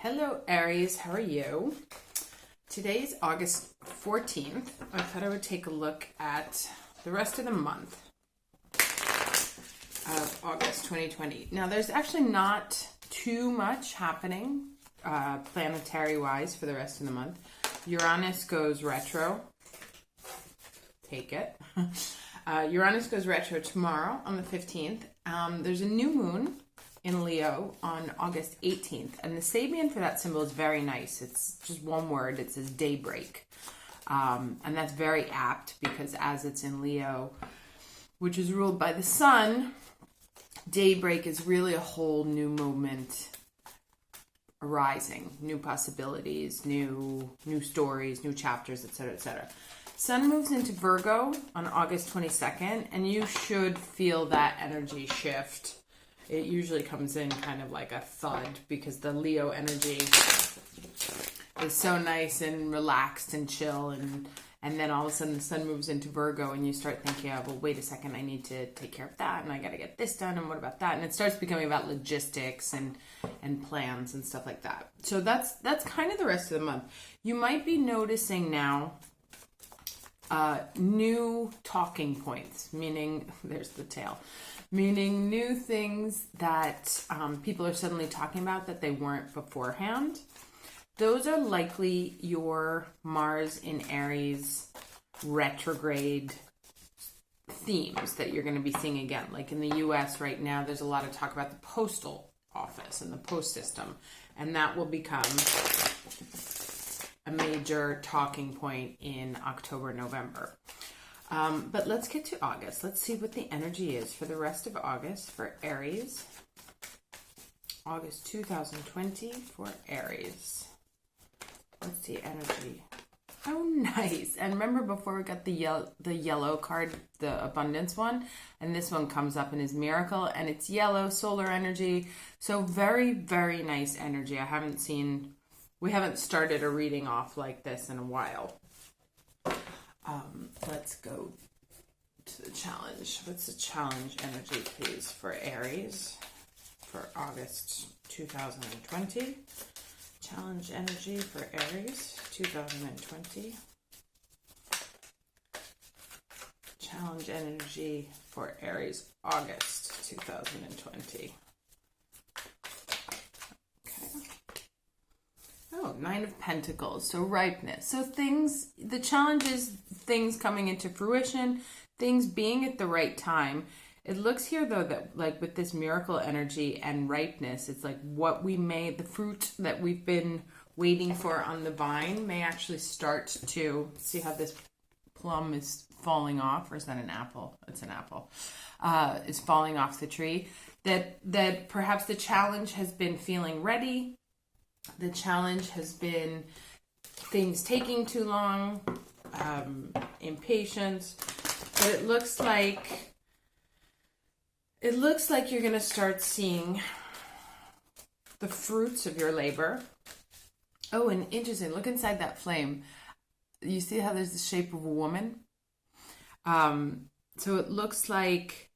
Hello Aries, how are you? Today's August 14th. I thought I would take a look at the rest of the month of August 2020. Now there's actually not too much happening planetary wise for the rest of the month. Uranus goes retro. Take it. Uranus goes retro tomorrow on the 15th. There's a new moon in Leo on August 18th. And the Sabian for that symbol is very nice. It's just one word. It says daybreak. And that's very apt because as it's in Leo, which is ruled by the sun, daybreak is really a whole new moment arising, new possibilities, new stories, new chapters, etc., etc. Sun moves into Virgo on August 22nd, and you should feel that energy shift. It usually comes in kind of like a thud because the Leo energy is so nice and relaxed and chill, and then all of a sudden the sun moves into Virgo and you start thinking, oh, well, wait a second, I need to take care of that and I got to get this done and what about that? And it starts becoming about logistics and plans and stuff like that. So that's kind of the rest of the month. You might be noticing now new talking points, meaning there's the tail. Meaning new things that people are suddenly talking about that they weren't beforehand. Those are likely your Mars in Aries retrograde themes that you're going to be seeing again. Like in the US right now, there's a lot of talk about the postal office and the post system. And that will become a major talking point in October, November. But let's get to August. Let's see what the energy is for the rest of August for Aries. August 2020 for Aries. What's the energy? Oh, nice. And remember before we got the yellow card, the abundance one, and this one comes up and is miracle, and it's yellow, solar energy. So very, very nice energy. We haven't started a reading off like this in a while. Let's go to the challenge. What's the challenge energy, please, for Aries for August 2020? Challenge energy for Aries 2020. Challenge energy for Aries August 2020. Oh, Nine of Pentacles. So ripeness. So the challenge is things coming into fruition, things being at the right time. It looks here though that like with this miracle energy and ripeness, it's like the fruit that we've been waiting for on the vine may actually start to see how this plum is falling off, or is that an apple? It's an apple. Is falling off the tree. That perhaps the challenge has been feeling ready. The challenge has been things taking too long, impatience, but it looks like you're going to start seeing the fruits of your labor. Oh, and interesting, look inside that flame. You see how there's the shape of a woman? So it looks like,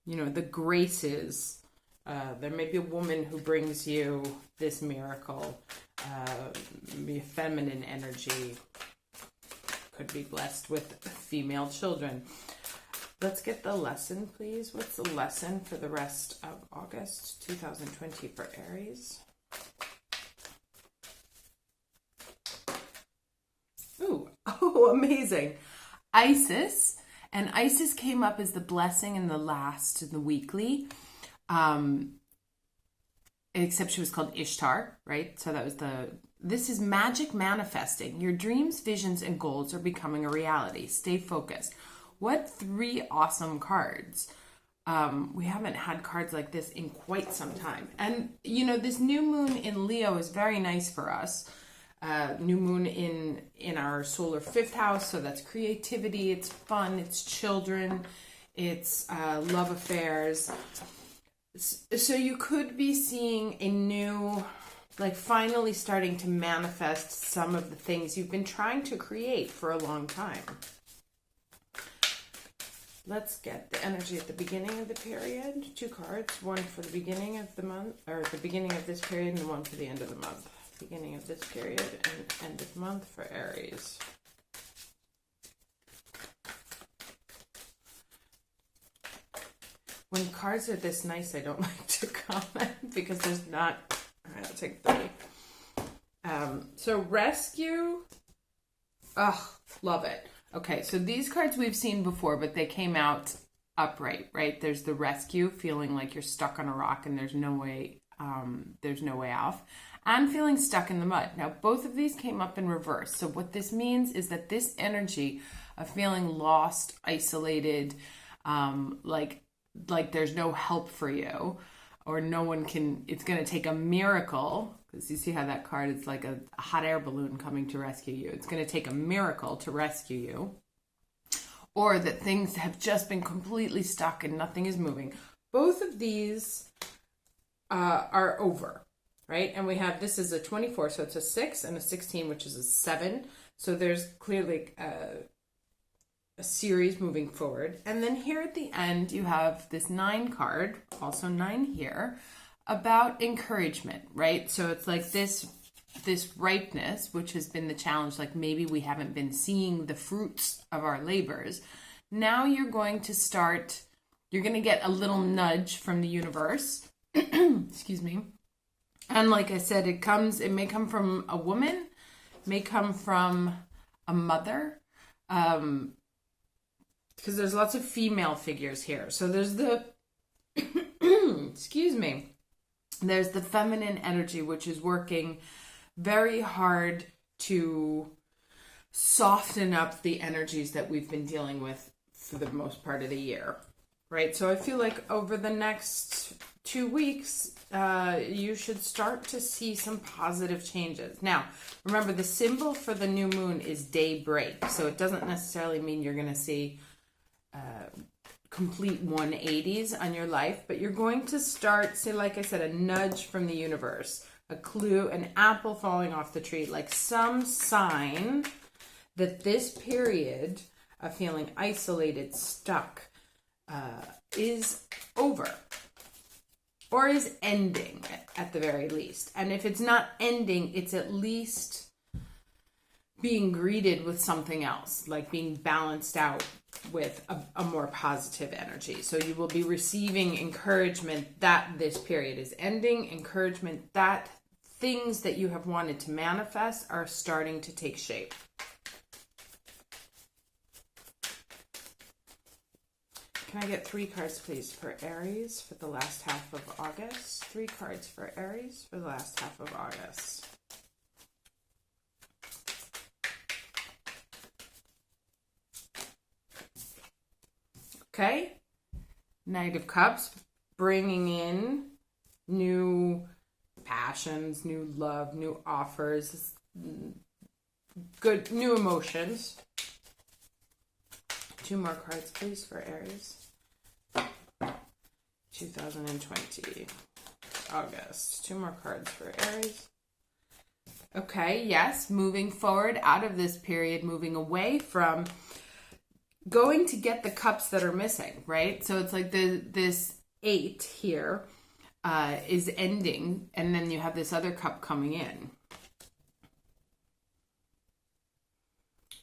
the graces. There may be a woman who brings you this miracle, be feminine energy, could be blessed with female children. Let's get the lesson, please. What's the lesson for the rest of August 2020 for Aries? Ooh, oh, amazing. Isis, and Isis came up as the blessing in the weekly. Except she was called Ishtar, right? So this is magic manifesting. Your dreams, visions, and goals are becoming a reality. Stay focused. What 3 awesome cards. We haven't had cards like this in quite some time. And, this new moon in Leo is very nice for us. New moon in our solar 5th house. So that's creativity. It's fun. It's children. It's love affairs. So you could be seeing a new, finally starting to manifest some of the things you've been trying to create for a long time. Let's get the energy at the beginning of the period. 2 cards, one for the beginning of the month, or the beginning of this period, and one for the end of the month. beginning of this period and end of month for Aries. When cards are this nice, I don't like to comment because there's not... All right, I'll take 3. So rescue... Oh, love it. Okay, so these cards we've seen before, but they came out upright, right? There's the rescue, feeling like you're stuck on a rock and there's no way off, and feeling stuck in the mud. Now, both of these came up in reverse. So what this means is that this energy of feeling lost, isolated, like there's no help for you, or no one can, it's going to take a miracle, because you see how that card is like a hot air balloon coming to rescue you. It's going to take a miracle to rescue you, or that things have just been completely stuck and nothing is moving. Both of these are over, right? And we have, this is a 24, so it's a 6, and a 16, which is a 7. So there's clearly a series moving forward. And then here at the end, you have this 9 card, also 9 here, about encouragement, right? So it's like this ripeness, which has been the challenge, like maybe we haven't been seeing the fruits of our labors. Now you're going to get a little nudge from the universe. Excuse me. And like I said, it may come from a woman, may come from a mother, because there's lots of female figures here. So there's the, excuse me, there's the feminine energy, which is working very hard to soften up the energies that we've been dealing with for the most part of the year, right? So I feel like over the next 2 weeks, you should start to see some positive changes. Now, remember, the symbol for the new moon is daybreak, so it doesn't necessarily mean you're going to see complete 180s on your life, but you're going to start, say, like I said, a nudge from the universe, a clue, an apple falling off the tree, like some sign that this period of feeling isolated, stuck, is over, or is ending at the very least. And if it's not ending, it's at least being greeted with something else, like being balanced out with a more positive energy. So you will be receiving encouragement that this period is ending, encouragement that things that you have wanted to manifest are starting to take shape. Can I get 3 cards, please, for Aries for the last half of August? 3 cards for Aries for the last half of August. Okay. Knight of Cups, bringing in new passions, new love, new offers, good, new emotions. 2 more cards, please, for Aries. 2020, August. 2 more cards for Aries. Okay, yes, moving forward out of this period, moving away from going to get the cups that are missing, right? So it's like this 8 here is ending, and then you have this other cup coming in.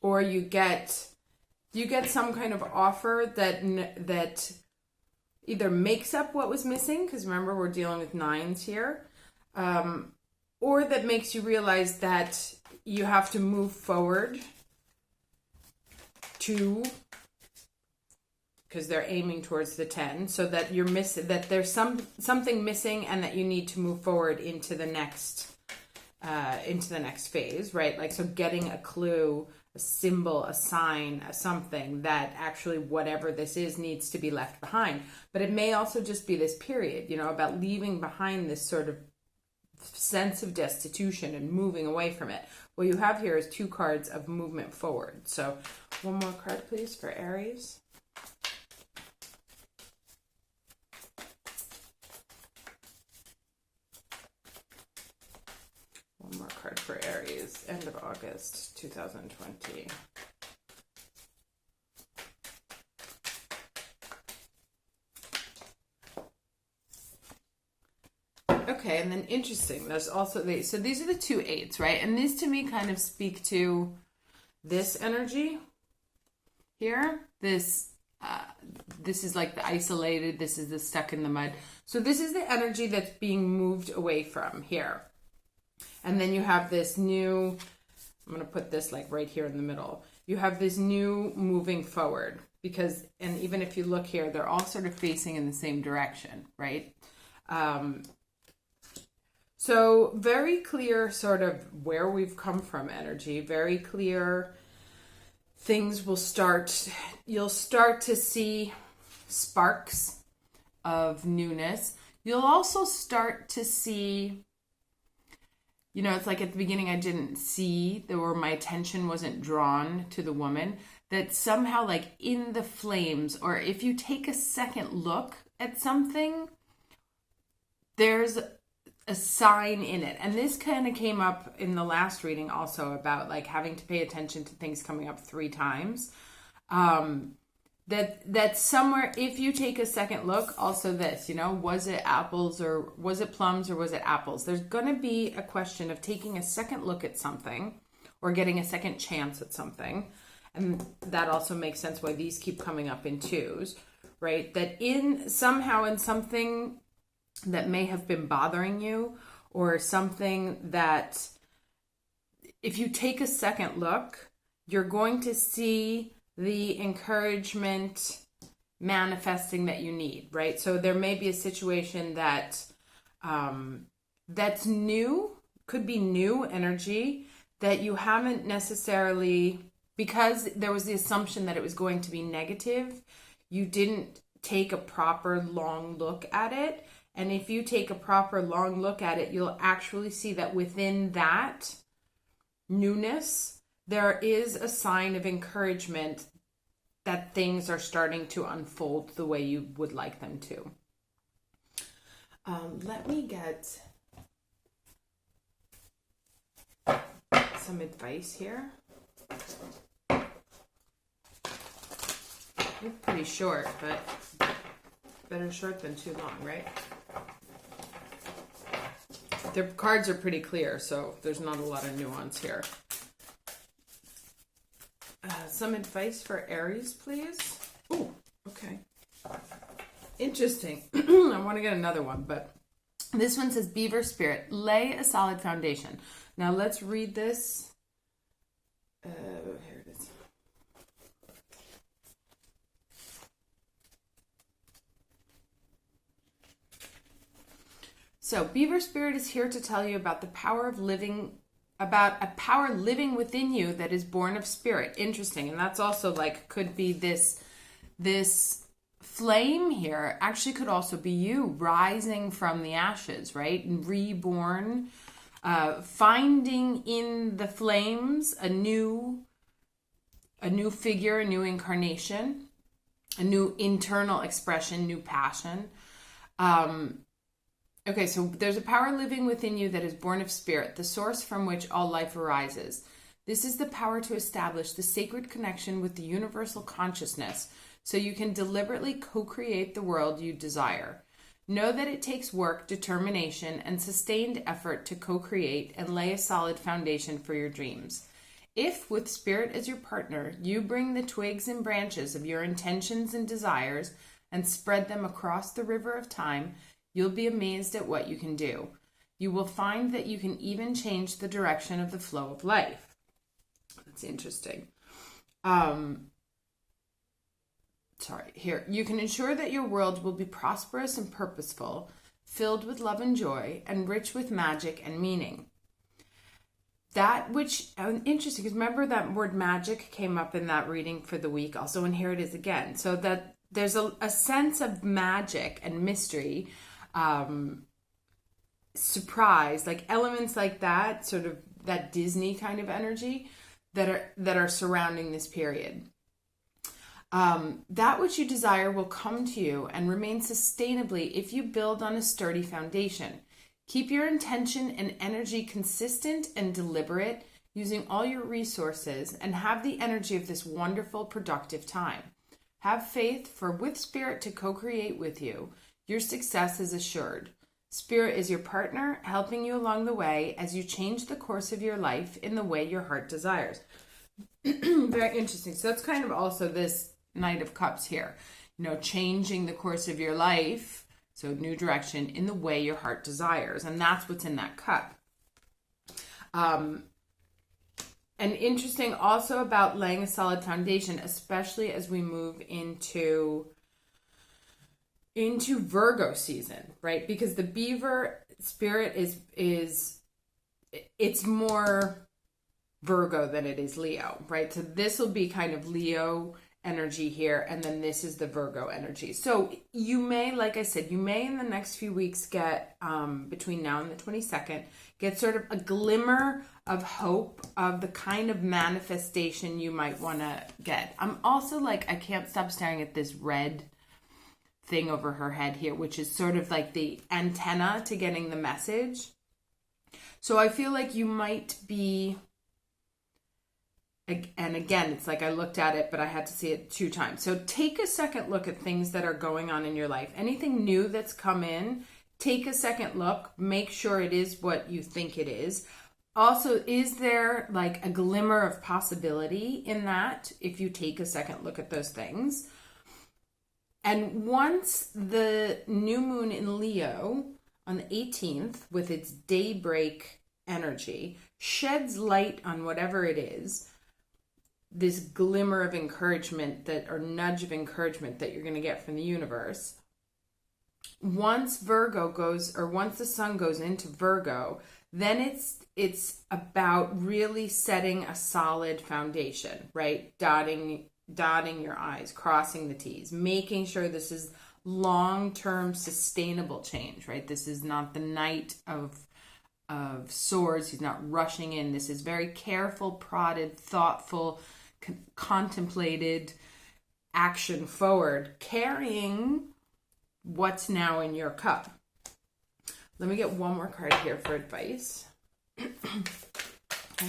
Or you get some kind of offer that either makes up what was missing, because remember, we're dealing with 9s here, or that makes you realize that you have to move forward to, because they're aiming towards the 10, so that you're missing, that there's something missing, and that you need to move forward into the next phase, right? Like, so getting a clue, a symbol, a sign, something that actually whatever this is needs to be left behind. But it may also just be this period, about leaving behind this sort of sense of destitution and moving away from it. What you have here is 2 cards of movement forward. So 1 more card, please, for Aries. One more card for Aries, end of August 2020. Okay, and then interesting. There's also so these are the 2 8s, right? And these to me kind of speak to this energy here. This is like the isolated. This is the stuck in the mud. So this is the energy that's being moved away from here. And then you have this new, I'm going to put this like right here in the middle. You have this new moving forward because, and even if you look here, they're all sort of facing in the same direction, right? So very clear sort of where we've come from energy, very clear things will start, you'll start to see sparks of newness. You'll also start to see, you know, it's like at the beginning I didn't see, or my attention wasn't drawn to the woman, that somehow like in the flames, or if you take a second look at something, there's a sign in it. And this kind of came up in the last reading also about like having to pay attention to things coming up 3 times. That somewhere, if you take a second look, also this, you know, was it apples or was it plums or was it apples? There's going to be a question of taking a second look at something or getting a second chance at something. And that also makes sense why these keep coming up in 2s, right? That in something that may have been bothering you, or something that if you take a second look, you're going to see the encouragement manifesting that you need, right? So there may be a situation that that's new, could be new energy that you haven't necessarily, because there was the assumption that it was going to be negative, you didn't take a proper long look at it. And if you take a proper long look at it, you'll actually see that within that newness, there is a sign of encouragement that things are starting to unfold the way you would like them to. Let me get some advice here. It's pretty short, but better short than too long, right? Their cards are pretty clear, so there's not a lot of nuance here. Some advice for Aries, please. Oh, okay. Interesting. I want to get another one, but this one says, Beaver Spirit, lay a solid foundation. Now let's read this. Here it is. So Beaver Spirit is here to tell you about the power of living, about a power living within you that is born of spirit. Interesting. And that's also like, could be this flame here actually could also be you rising from the ashes, right? And reborn, finding in the flames a new figure, a new incarnation, a new internal expression, new passion. Okay, so there's a power living within you that is born of spirit, the source from which all life arises. This is the power to establish the sacred connection with the universal consciousness so you can deliberately co-create the world you desire. Know that it takes work, determination, and sustained effort to co-create and lay a solid foundation for your dreams. If, with spirit as your partner, you bring the twigs and branches of your intentions and desires and spread them across the river of time, you'll be amazed at what you can do. You will find that you can even change the direction of the flow of life. That's interesting. Here. You can ensure that your world will be prosperous and purposeful, filled with love and joy, and rich with magic and meaning. That which, interesting, because remember that word magic came up in that reading for the week also, and here it is again. So that there's a sense of magic and mystery, surprise, like elements like that, sort of that Disney kind of energy that are surrounding this period. That which you desire will come to you and remain sustainably if you build on a sturdy foundation. Keep your intention and energy consistent and deliberate, using all your resources, and have the energy of this wonderful, productive time. Have faith, for with spirit to co-create with you, your success is assured. Spirit is your partner, helping you along the way as you change the course of your life in the way your heart desires. Very interesting. So that's kind of also this Knight of Cups here. Changing the course of your life, so new direction, in the way your heart desires. And that's what's in that cup. And interesting also about laying a solid foundation, especially as we move into Virgo season, right? Because the Beaver spirit it's more Virgo than it is Leo, right? So this will be kind of Leo energy here, and then this is the Virgo energy. So you may, like I said, in the next few weeks get, between now and the 22nd, get sort of a glimmer of hope of the kind of manifestation you might want to get. I'm also I can't stop staring at this red thing over her head here, which is sort of like the antenna to getting the message. So I feel like you might be, and again, it's like I looked at it, but I had to see it 2 times. So take a second look at things that are going on in your life. Anything new that's come in, take a second look, make sure it is what you think it is. Also, is there like a glimmer of possibility in that if you take a second look at those things? And once the new moon in Leo on the 18th, with its daybreak energy, sheds light on whatever it is, this glimmer of encouragement or nudge of encouragement that you're going to get from the universe. Once the sun goes into Virgo, then it's about really setting a solid foundation, right? Dotting your I's, crossing the T's, making sure this is long-term sustainable change, right? This is not the Knight of Swords. He's not rushing in. This is very careful, prodded, thoughtful, contemplated action forward, carrying what's now in your cup. Let me get one more card here for advice. I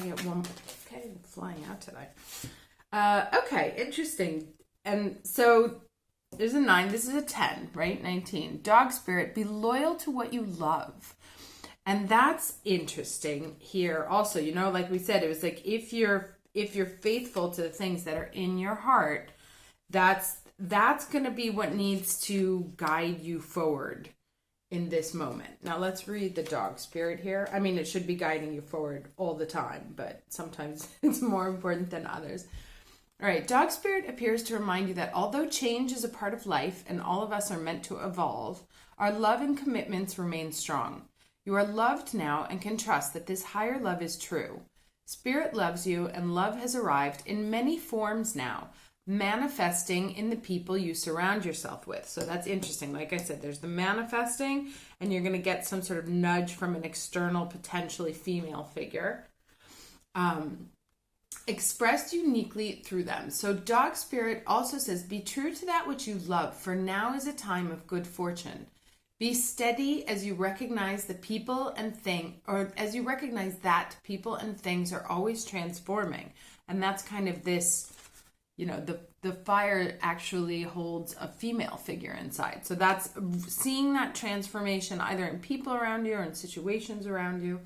get one. Okay, I'm flying out today. Okay, interesting. And so there's a 9. This is a 10, right? 19. Dog spirit, be loyal to what you love. And that's interesting here also. Like we said, it was like if you're faithful to the things that are in your heart, that's going to be what needs to guide you forward in this moment. Now let's read the dog spirit here. I mean, it should be guiding you forward all the time, but sometimes it's more important than others. All right, dog spirit appears to remind you that although change is a part of life and all of us are meant to evolve, our love and commitments remain strong. You are loved now and can trust that this higher love is true. Spirit loves you, and love has arrived in many forms now, manifesting in the people you surround yourself with. So that's interesting. Like I said, there's the manifesting, and you're going to get some sort of nudge from an external, potentially female figure. Expressed uniquely through them. So dog spirit also says, be true to that which you love, for now is a time of good fortune. Be steady as you recognize that people and things are always transforming. And that's kind of this, the fire actually holds a female figure inside. So that's seeing that transformation either in people around you or in situations around you.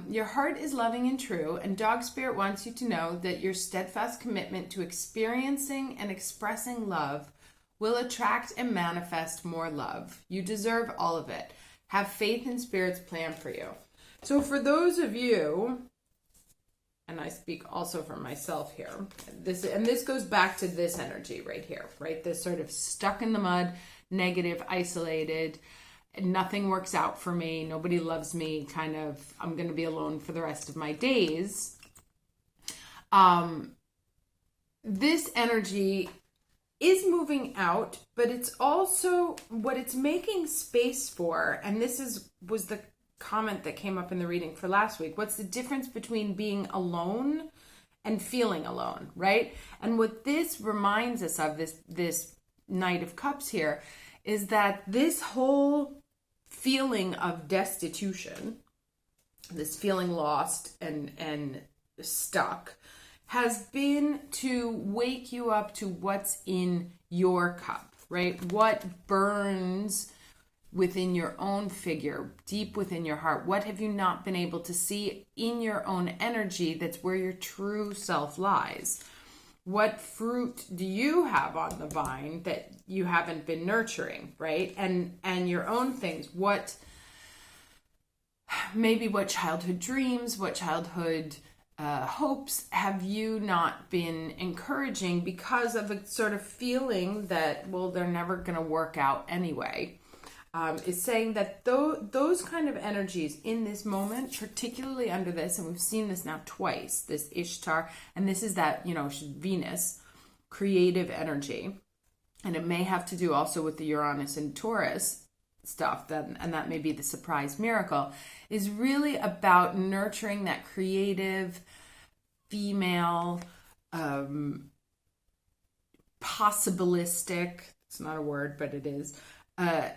Your heart is loving and true, and dog spirit wants you to know that your steadfast commitment to experiencing and expressing love will attract and manifest more love. You deserve all of it. Have faith in Spirit's plan for you. So for those of you, and I speak also for myself here, this goes back to this energy right here, right? This sort of stuck in the mud, negative, isolated, nothing works out for me, nobody loves me, kind of, I'm going to be alone for the rest of my days. This energy is moving out, but it's also what it's making space for, and was the comment that came up in the reading for last week. What's the difference between being alone and feeling alone, right? And what this reminds us of, this Knight of Cups here, is that this whole feeling of destitution, this feeling lost and stuck, has been to wake you up to what's in your cup, right? What burns within your own figure, deep within your heart? What have you not been able to see in your own energy that's where your true self lies? What fruit do you have on the vine that you haven't been nurturing, right? And your own things. What childhood dreams, what childhood hopes have you not been encouraging because of a sort of feeling that, well, they're never going to work out anyway? Is saying that those kind of energies in this moment, particularly under this, and we've seen this now twice, this Ishtar, and this is that, Venus, creative energy, and it may have to do also with the Uranus and Taurus stuff, and that may be the surprise miracle, is really about nurturing that creative, female, possibilistic, it's not a word, but it is,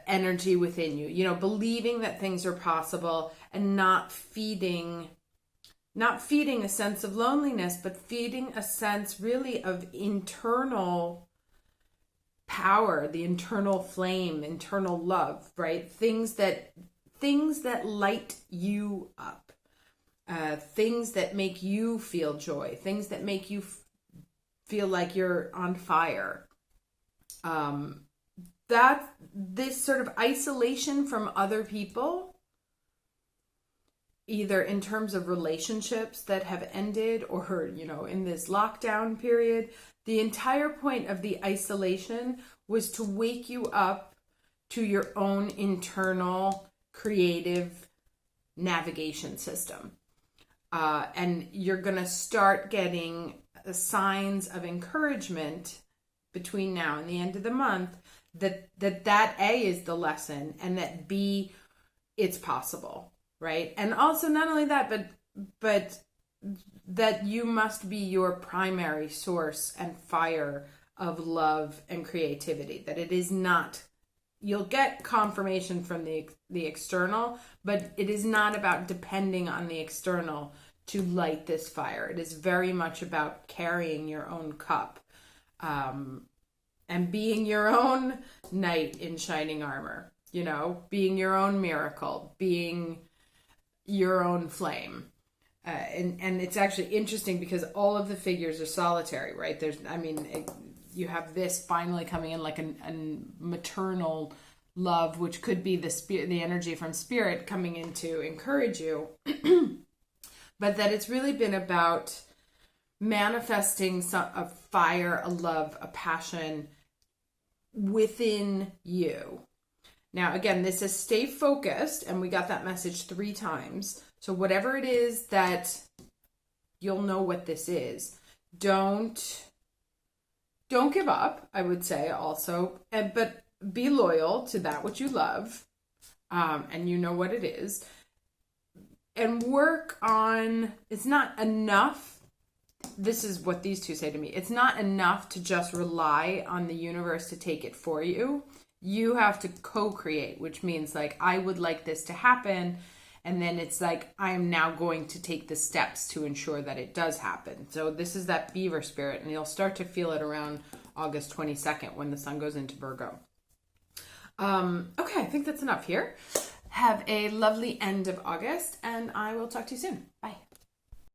energy within you, believing that things are possible and not feeding a sense of loneliness, but feeding a sense really of internal power, the internal flame, internal love, right? Things that light you up, things that make you feel joy, things that make you feel like you're on fire. That this sort of isolation from other people, either in terms of relationships that have ended or, in this lockdown period, the entire point of the isolation was to wake you up to your own internal creative navigation system. And you're going to start getting signs of encouragement between now and the end of the month that A is the lesson, and that B, it's possible, right? And also not only that, but that you must be your primary source and fire of love and creativity, that it is not, you'll get confirmation from the external, but it is not about depending on the external to light this fire. It is very much about carrying your own cup, and being your own knight in shining armor, being your own miracle, being your own flame. And it's actually interesting because all of the figures are solitary, right? You have this finally coming in like a maternal love, which could be the spirit, the energy from spirit coming in to encourage you. But that it's really been about manifesting a fire, a love, a passion within you. Now, again, this is stay focused, and we got that message 3 times. So whatever it is that you'll know what this is, don't give up, I would say also, but be loyal to that which you love, and you know what it is, and work on, it's not enough. This is what these two say to me. It's not enough to just rely on the universe to take it for you. You have to co-create, which means like, I would like this to happen. And then it's like, I am now going to take the steps to ensure that it does happen. So this is that beaver spirit, and you'll start to feel it around August 22nd when the sun goes into Virgo. Okay, I think that's enough here. Have a lovely end of August, and I will talk to you soon. Bye.